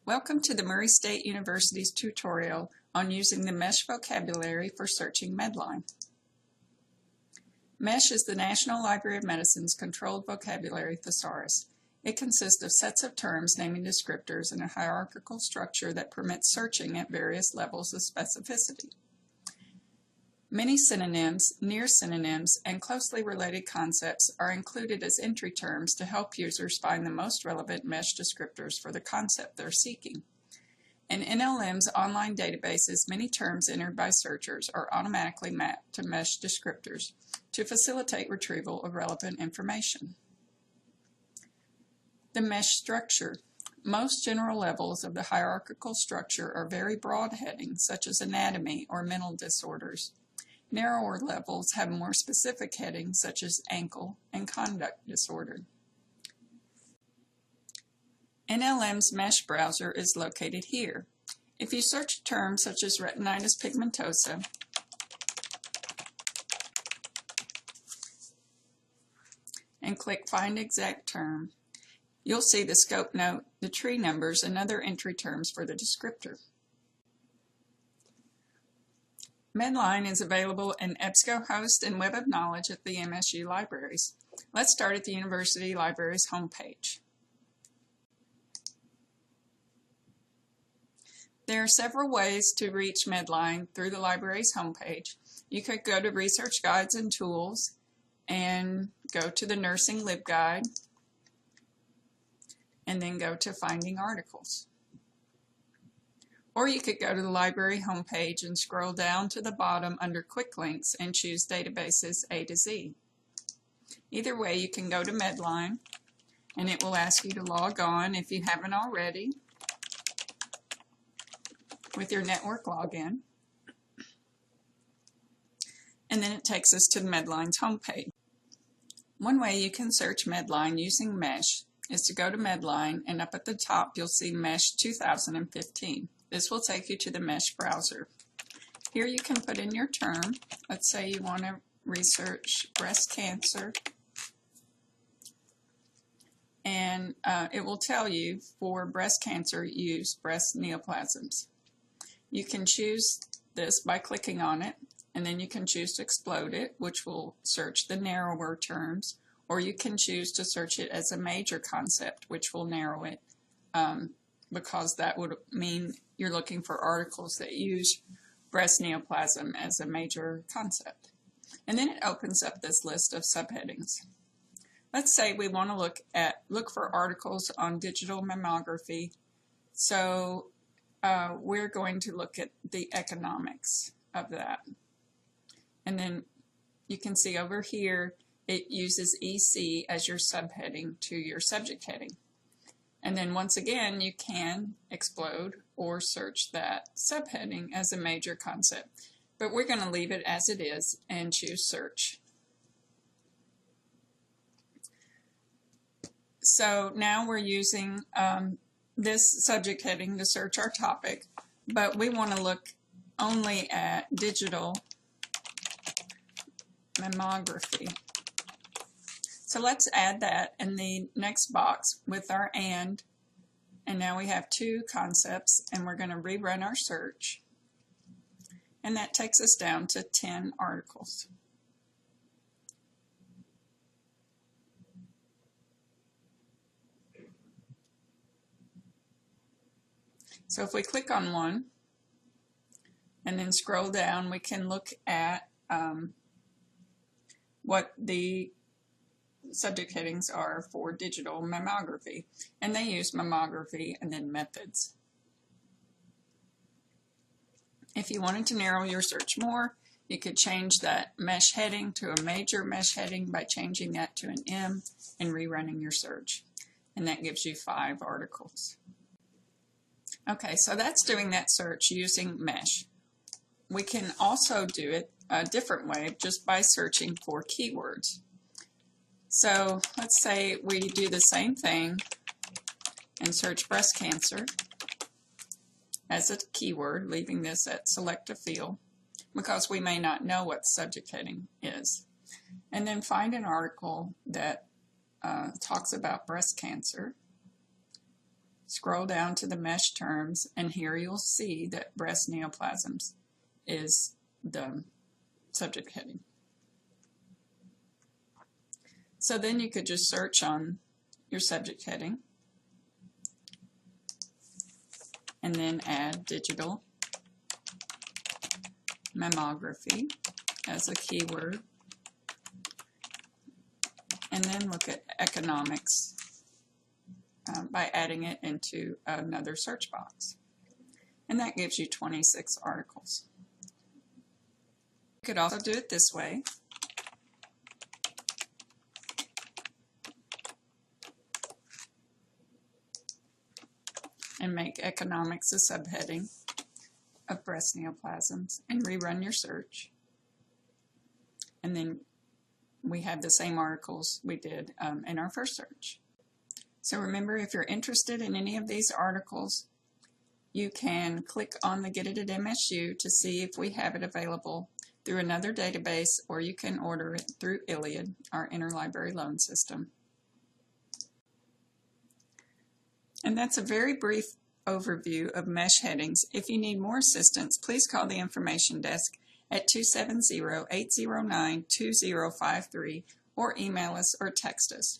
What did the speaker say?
Welcome to the Murray State University's tutorial on using the MESH vocabulary for searching Medline. MESH is the National Library of Medicine's controlled vocabulary thesaurus. It consists of sets of terms naming descriptors and a hierarchical structure that permits searching at various levels of specificity. Many synonyms, near synonyms, and closely related concepts are included as entry terms to help users find the most relevant MESH descriptors for the concept they're seeking. In NLM's online databases, many terms entered by searchers are automatically mapped to MESH descriptors to facilitate retrieval of relevant information. The MESH structure. Most general levels of the hierarchical structure are very broad headings, such as anatomy or mental disorders. Narrower levels have more specific headings such as ankle and conduct disorder. NLM's MESH browser is located here. If you search terms such as retinitis pigmentosa, and click Find Exact Term, you'll see the scope note, the tree numbers, and other entry terms for the descriptor. Medline is available in EBSCOhost and Web of Knowledge at the MSU libraries. Let's start at the University Library's homepage. There are several ways to reach Medline through the library's homepage. You could go to Research Guides and Tools and go to the Nursing LibGuide and then go to Finding Articles. Or you could go to the library homepage and scroll down to the bottom under Quick Links and choose Databases A to Z. Either way, you can go to Medline and it will ask you to log on if you haven't already with your network login. And then it takes us to Medline's homepage. One way you can search Medline using MESH is to go to Medline, and up at the top you'll see MESH 2015. This will take you to the MESH browser. Here you can put in your term. Let's say you want to research breast cancer. And it will tell you for breast cancer, use breast neoplasms. You can choose this by clicking on it, and then you can choose to explode it, which will search the narrower terms, or you can choose to search it as a major concept, which will narrow it, because that would mean you're looking for articles that use breast neoplasm as a major concept. And then it opens up this list of subheadings. Let's say we want to look for articles on digital mammography. So we're going to look at the economics of that. And then you can see over here it uses EC as your subheading to your subject heading. And then once again, you can explode or search that subheading as a major concept. But we're going to leave it as it is and choose search. So now we're using this subject heading to search our topic, but we want to look only at digital mammography. So let's add that in the next box with our and now we have two concepts, and we're going to rerun our search, and that takes us down to 10 articles. So if we click on one and then scroll down, we can look at what the subject headings are for digital mammography, and they use mammography and then methods. If you wanted to narrow your search more, you could change that MESH heading to a major MESH heading by changing that to an M and rerunning your search, and that gives you 5 articles. Okay, so that's doing that search using MESH. We can also do it a different way, just by searching for keywords. So let's say we do the same thing and search breast cancer as a keyword, leaving this at select a field because we may not know what the subject heading is. And then find an article that talks about breast cancer Scroll down to the mesh terms, and here you'll see that breast neoplasms is the subject heading. So then you could just search on your subject heading and then add digital mammography as a keyword, and then look at economics by adding it into another search box. And that gives you 26 articles. You could also do it this way. And make economics a subheading of breast neoplasms and rerun your search. And then we have the same articles we did in our first search. So remember, if you're interested in any of these articles, you can click on the Get It at MSU to see if we have it available through another database, or you can order it through ILLiad, our interlibrary loan system. And that's a very brief overview of mesh headings. If you need more assistance, please call the information desk at 270-809-2053 or email us or text us.